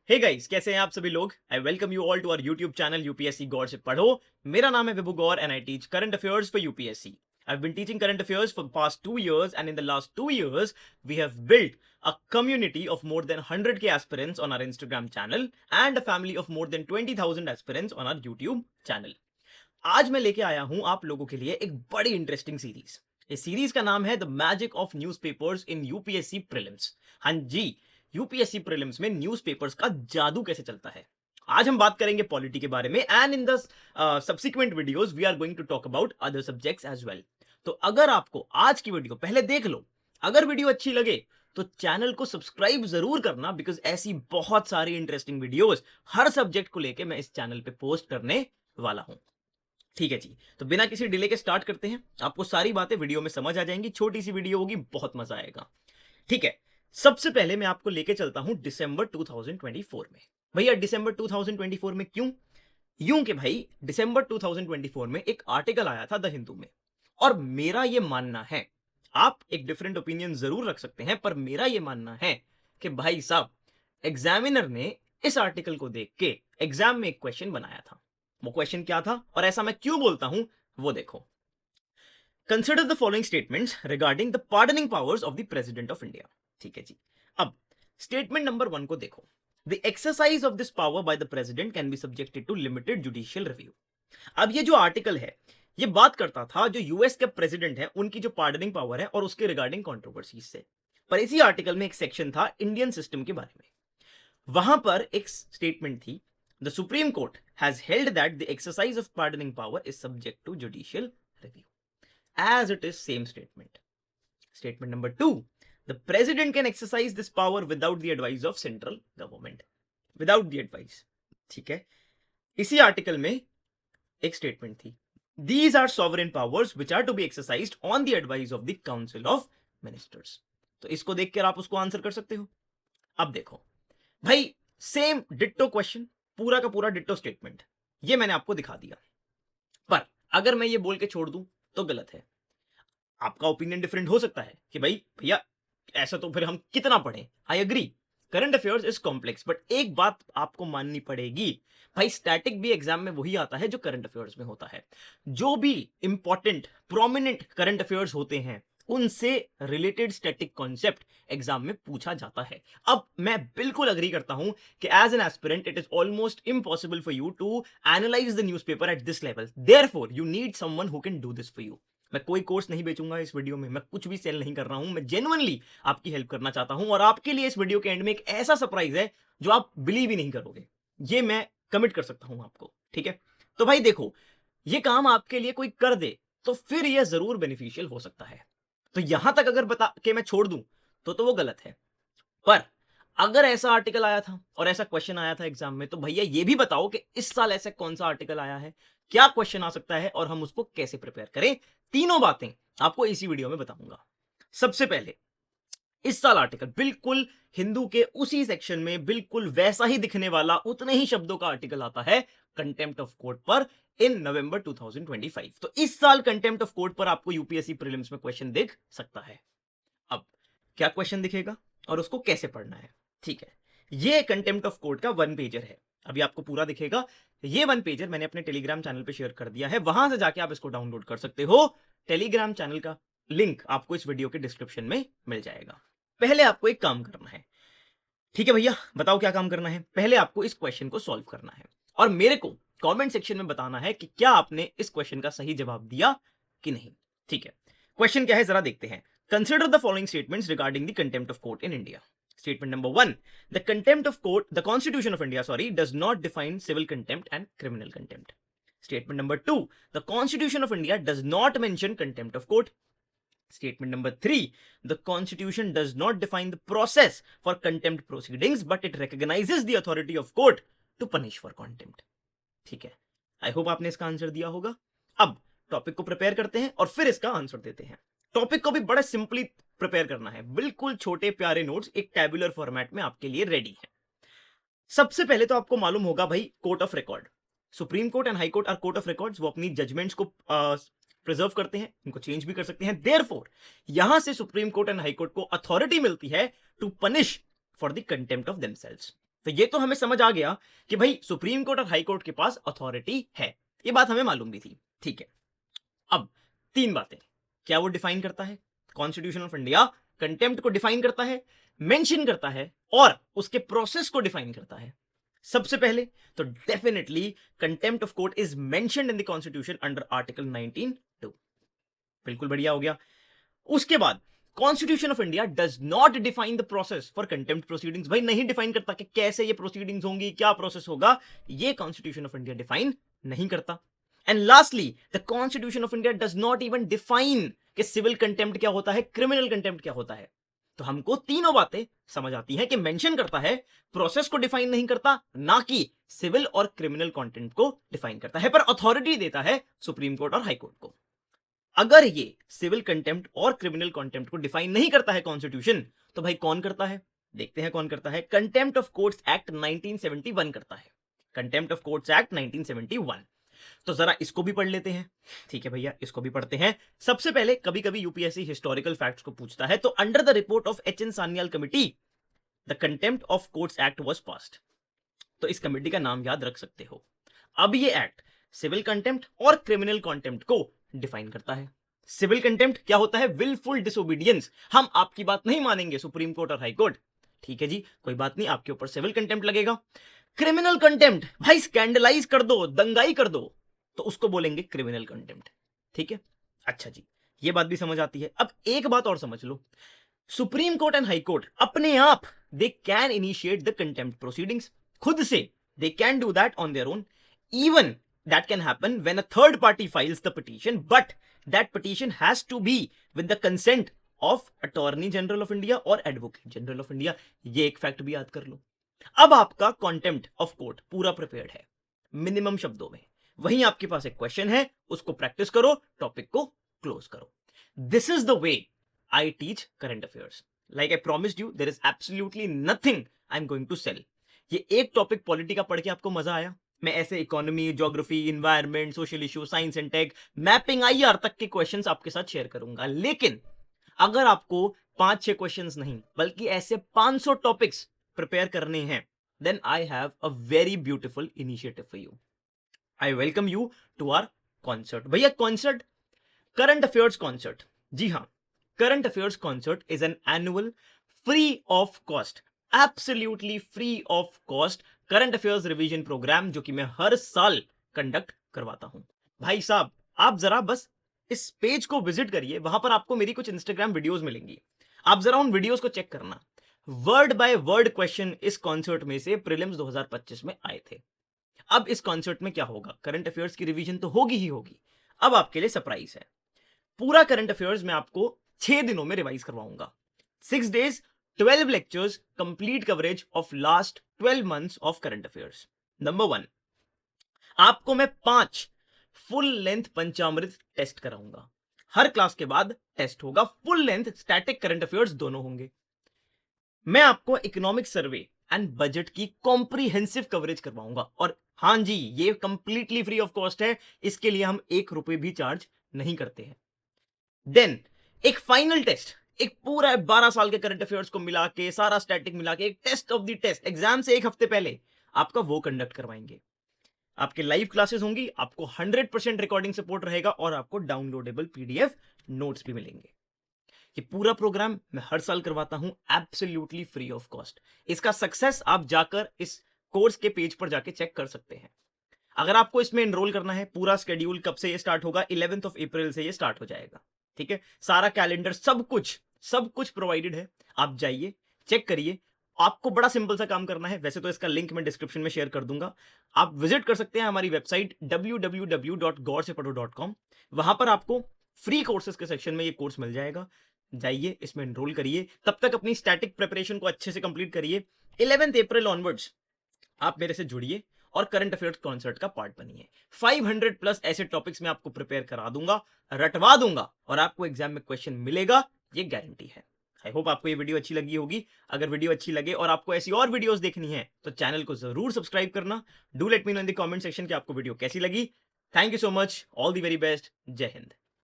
Hey guys, कैसे हैं आप सभी लोग। I welcome you all to our YouTube channel UPSC गौर से पढ़ो। मेरा नाम है Vibhu Gaur and I teach current affairs for UPSC. I've been teaching current affairs for the past 2 years, and in the last 2 years we have built a community of more than 100k aspirants on our Instagram channel and a family of more than 20,000 aspirants on our YouTube channel. आज मैं लेके आया हूं आप लोगों के लिए एक बड़ी इंटरेस्टिंग सीरीज। इस सीरीज का नाम है the magic of newspapers in UPSC prelims. हाँ जी, यूपीएससी प्रीलिम्स में न्यूज़पेपर्स का जादू कैसे चलता है। आज हम बात करेंगे पॉलिटी के बारे में and in the subsequent videos we are going to talk about other subjects as well. तो अगर आपको आज की वीडियो पहले देख लो, अगर वीडियो अच्छी लगे तो चैनल को सब्सक्राइब जरूर करना, बिकॉज ऐसी बहुत सारी इंटरेस्टिंग वीडियोस हर सब्जेक्ट को लेके मैं इस चैनल पे पोस्ट करने वाला हूं। ठीक है जी, तो बिना किसी डिले के स्टार्ट करते हैं। आपको सारी बातें वीडियो में समझ आ जाएंगी, छोटी सी वीडियो होगी, बहुत मजा आएगा। ठीक है, सबसे पहले मैं आपको लेके चलता हूं दिसंबर 2024 में। भैया दिसंबर 2024 में क्यों? यूं कि भाई दिसंबर 2024 में एक आर्टिकल आया था द हिंदू में, और मेरा ये मानना है, आप एक डिफरेंट ओपिनियन जरूर रख सकते हैं, पर मेरा ये मानना है कि भाई साहब एग्जामिनर ने इस आर्टिकल को देख के एग्जाम में एक क्वेश्चन बनाया था। वो क्वेश्चन क्या था और ऐसा मैं क्यों बोलता हूं वो देखो। Consider the following statements regarding the pardoning powers of the president of India. ठीक है जी, अब स्टेटमेंट नंबर 1 को देखो। The exercise of this power by the president can be subjected to limited judicial review. अब ये जो आर्टिकल है ये बात करता था जो यूएस के प्रेसिडेंट है उनकी जो पार्डनिंग पावर है और उसके रिगार्डिंग कंट्रोवर्सीज से। पर इसी आर्टिकल में एक सेक्शन था इंडियन सिस्टम के बारे में। वहां पर एक स्टेटमेंट थी, the Supreme Court has held that the exercise of pardoning power is subject to judicial review, as it is same statement. Statement number 2, the president can exercise this power without the advice of central government, without the advice. ठीक है, इसी article में एक statement थी, these are sovereign powers which are to be exercised on the advice of the council of ministers. तो इसको देखकर आप उसको आंसर कर सकते हो। अब देखो भाई, सेम डिट्टो क्वेश्चन, पूरा का पूरा डिट्टो स्टेटमेंट, ये मैंने आपको दिखा दिया। पर अगर मैं ये बोल के छोड़ दूं तो गलत है। आपका ओपिनियन डिफरेंट हो सकता है कि भाई भैया ऐसा तो फिर हम कितना पढ़ें। I agree, current affairs is complex, but एक बात आपको माननी पड़ेगी भाई, स्टैटिक भी एग्जाम में वही आता है जो करंट अफेयर्स में होता है। जो भी इंपॉर्टेंट प्रोमिनेंट करंट अफेयर्स होते हैं उनसे रिलेटेड स्टैटिक कॉन्सेप्ट एग्जाम में पूछा जाता है। अब मैं बिल्कुल अग्री करता हूं कि as an aspirant it is almost impossible for you to analyse the newspaper at this level, therefore you need someone who can do this for you. मैं कोई कोर्स नहीं बेचूंगा इस वीडियो में, मैं कुछ भी सेल नहीं कर रहा हूं, मैं जेन्युइनली आपकी हेल्प करना चाहता हूं, और आपके लिए इस वीडियो के एंड में एक ऐसा सरप्राइज है जो आप बिलीव ही नहीं करोगे। ये मैं कमिट कर सकता हूं आपको। ठीक है, तो भाई देखो, ये काम आपके लिए कोई कर दे तो फिर यह जरूर बेनिफिशियल हो सकता है। तो यहां तक अगर बता के मैं छोड़ दूं तो वो गलत है। पर अगर ऐसा आर्टिकल आया था और ऐसा क्वेश्चन आया था एग्जाम में, तो भैया ये भी बताओ कि इस साल ऐसा कौन सा आर्टिकल आया है, क्या क्वेश्चन आ सकता है और हम उसको कैसे प्रिपेयर करें। तीनों बातें आपको इसी वीडियो में बताऊंगा। सबसे पहले इस साल आर्टिकल बिल्कुल हिंदू के उसी सेक्शन में बिल्कुल वैसा ही दिखने वाला, उतने ही शब्दों का आर्टिकल आता है कंटेम्प्ट ऑफ कोर्ट पर इन नवंबर 2025। तो इस साल कंटेम्प्ट ऑफ कोर्ट पर आपको यूपीएससी प्रीलिम्स में क्वेश्चन दिख सकता है। अब क्या क्वेश्चन दिखेगा और उसको कैसे पढ़ना है। ठीक है, ये कंटेम्प्ट ऑफ कोर्ट का 1 पेजर है, अभी आपको पूरा दिखेगा। ये 1 पेजर मैंने अपने टेलीग्राम चैनल पे शेयर कर दिया है, वहां से जाके आप इसको डाउनलोड कर सकते हो। टेलीग्राम चैनल का लिंक आपको इस वीडियो के डिस्क्रिप्शन में मिल जाएगा। पहले आपको एक काम करना है। ठीक है भैया, बताओ क्या काम करना है। पहले आपको इस क्वेश्चन को सॉल्व करना है और मेरे को कमेंट सेक्शन में बताना है कि क्या आपने इस क्वेश्चन का सही जवाब दिया कि नहीं। ठीक है, क्वेश्चन क्या है जरा देखते हैं। Consider the following statements regarding the contempt of court in India. Statement number 1, the contempt of court, the Constitution of India, does not define civil contempt and criminal contempt. Statement number 2, the Constitution of India does not mention contempt of court. Statement number 3, the Constitution does not define the process for contempt proceedings, but it recognizes the authority of court to punish for contempt. ठीक है, I hope आपने इसका answer दिया होगा। अब topic को prepare करते हैं और फिर इसका आंसर देते हैं। टॉपिक को भी बड़ा सिंपली प्रिपेयर करना है, बिल्कुल छोटे प्यारे नोट्स एक टेबुलर फॉर्मेट में आपके लिए रेडी है। सबसे पहले तो आपको मालूम होगा भाई, court of record, Supreme court and high Court are courts of records. वो अपनी जजमेंट्स को प्रिजर्व करते हैं, इनको चेंज भी कर सकते हैं। देयरफॉर यहां से Supreme court and high Court को अथॉरिटी मिलती है to punish for the contempt of themselves. तो ये तो हमें समझ आ गया कि भाई सुप्रीम कोर्ट और हाई कोर्ट के पास अथॉरिटी है, ये बात हमें मालूम भी थी, ठीक है। अब तीन बातें, क्या वो डिफाइन करता है, कॉन्स्टिट्यूशन ऑफ इंडिया कंटेम्प्ट को डिफाइन करता है, मेंशन करता है और उसके प्रोसेस को डिफाइन करता है। सबसे पहले तो definitely contempt of court is mentioned in the constitution under article 19(2). बिल्कुल बढ़िया हो गया। उसके बाद constitution of India does not define the process for contempt proceedings. भाई नहीं डिफाइन करता कि कैसे ये प्रोसीडिंग्स होंगी, क्या प्रोसेस होगा, ये कॉन्स्टिट्यूशन ऑफ इंडिया डिफाइन नहीं करता। And lastly the constitution of India does not even define कि सिविल कंटेम्प्ट क्या होता है, क्रिमिनल कंटेम्प्ट क्या होता है। तो हमको तीनों बातें समझ आती हैं कि मेंशन करता है, प्रोसेस को डिफाइन नहीं करता, ना कि सिविल और क्रिमिनल कंटेम्प्ट को डिफाइन करता है, पर अथॉरिटी देता है सुप्रीम कोर्ट और हाई कोर्ट को। अगर ये सिविल कंटेम्प्ट और क्रिमिनल कंटेम्प्ट को डिफाइन नहीं करता है कॉन्स्टिट्यूशन, तो भाई कौन करता है, देखते हैं कौन करता है। कंटेम्प्ट ऑफ कोर्ट्स एक्ट 1971 करता है, कंटेम्प्ट ऑफ कोर्ट्स एक्ट 1971। तो जरा इसको भी पढ़ लेते हैं, ठीक है भैया, इसको भी पढ़ते हैं। सबसे पहले कभी कभी यूपीएससी हिस्टोरिकल फैक्ट्स को पूछता है, तो under the report of H.N.. Sanyal committee the contempt of courts act was passed. तो इस कमेटी का नाम याद रख सकते हो। अब ये एक्ट सिविल कंटेम्प्ट और क्रिमिनल कंटेम्प्ट को डिफाइन करता है। सिविल कंटेम्प्ट क्या होता है, विलफुल डिसोबीडियंस, हम आपकी बात नहीं मानेंगे सुप्रीम कोर्ट और हाई कोर्ट, ठीक है जी, कोई बात नहीं, आपके ऊपर सिविल कंटेम्प्ट लगेगा। क्रिमिनल कंटेम्प्ट, भाई स्कैंडलाइज कर दो, दंगाई कर दो, तो उसको बोलेंगे क्रिमिनल कंटेम्प्ट, ठीक है। अच्छा जी, ये बात भी समझ आती है। अब एक बात और समझ लो, supreme court and high court अपने आप they can initiate the contempt proceedings, खुद से they can do that on their own. Even that can happen when a third party files the petition, but that petition has to be with the consent of Attorney General of India और Advocate General of India। ये एक fact भी याद कर लो। अब आपका contempt of court पूरा prepared है मिनिमम शब्दों में, वहीं आपके पास एक क्वेश्चन है, उसको प्रैक्टिस करो, टॉपिक को क्लोज करो। This is the way I teach current affairs. Like I promised you, there is absolutely nothing I am going to sell. ये एक टॉपिक पॉलिटी का पढ़ के आपको मजा आया, मैं ऐसे economy, geography, environment, social issue, science and tech, mapping, IR तक के क्वेश्चंस आपके साथ शेयर करूंगा। लेकिन अगर आपको 5-6 क्वेश्चंस नहीं बल्कि ऐसे 500 टॉपिक्स प्रिपेयर करने हैं, then I have a very beautiful initiative for you. I welcome you to our concert. भैया कॉन्सर्ट, करंट अफेयर्स कॉन्सर्ट, जी हाँ, current affairs concert is an annual free of cost, absolutely free of cost current affairs revision programme, जो कि मैं हर साल conduct करवाता हूं। भाई साहब, आप जरा बस इस पेज को विजिट करिए, वहां पर आपको मेरी कुछ इंस्टाग्राम वीडियोस मिलेंगी, आप जरा उन वीडियोस को चेक करना। वर्ड बाय वर्ड क्वेश्चन इस कॉन्सर्ट में से प्रीलिम्स 2025 में आए थे। अब इस कॉन्सर्ट में क्या होगा, करंट अफेयर्स की रिवीजन तो होगी ही होगी। अब आपके लिए सरप्राइज है, पूरा करंट अफेयर्स मैं आपको 6 दिनों में रिवाइज करवाऊंगा। 6 days, 12 lectures, complete coverage of last 12 months of current affairs. Number 1, आपको मैं 5 फुल लेंथ पंचामृत टेस्ट कराऊंगा। हर क्लास के बाद टेस्ट होगा, full length static current affairs दोनों होंगे। मैं आपको इकोनॉमिक सर्वे एंड बजट की कॉम्प्रिहेंसिव कवरेज करवाऊंगा, और हाँ जी, ये कंप्लीटली फ्री ऑफ कॉस्ट है, इसके लिए हम 1 रुपए भी चार्ज नहीं करते हैं। देन एक फाइनल टेस्ट, एक पूरा 12 साल के करंट अफेयर्स को मिला के, सारा स्टैटिक मिला के, एक test of the test, exam से 1 हफ्ते पहले आपका वो कंडक्ट करवाएंगे। आपके लाइव क्लासेस होंगी, आपको 100% रिकॉर्डिंग सपोर्ट रहेगा और आपको डाउनलोडेबल पीडीएफ नोट्स भी मिलेंगे। ये पूरा प्रोग्राम मैं हर साल करवाता हूं, एब्सोल्युटली फ्री ऑफ कॉस्ट। इसका सक्सेस आप जाकर इस कोर्स के पेज पर जाके चेक कर सकते हैं। अगर आपको इसमें एनरोल करना है, पूरा शेड्यूल कब से ये स्टार्ट होगा, 11th of April से ये स्टार्ट हो जाएगा, ठीक है। सारा कैलेंडर, सब कुछ प्रोवाइडेड है, आप जाइए चेक करिए। आपको बड़ा सिंपल सा काम करना है, वैसे तो इसका लिंक मैं डिस्क्रिप्शन में शेयर कर दूंगा, आप विजिट कर सकते हैं हमारी वेबसाइट www.gaursepadho.com। वहां पर आपको फ्री कोर्सेज के सेक्शन में ये कोर्स मिल जाएगा, जाइए इसमें एनरोल करिए। तब तक अपनी स्टैटिक प्रिपरेशन को अच्छे से कंप्लीट करिए। 11th April ऑनवर्ड्स आप मेरे से जुड़िए और करंट अफेयर्स कॉन्सर्ट का पार्ट बनिए। 500+ ऐसे टॉपिक्स में आपको प्रिपेयर करा दूंगा, रटवा दूंगा, और आपको एग्जाम में क्वेश्चन मिलेगा, ये गारंटी है। आई होप आपको ये वीडियो अच्छी लगी होगी। अगर वीडियो अच्छी लगे और आपको ऐसी और वीडियोस देखनी है तो चैनल को जरूर सब्सक्राइब करना। Do let me know in the comment section कि आपको वीडियो कैसी लगी। Thank you so much, all the very best, जय हिंद।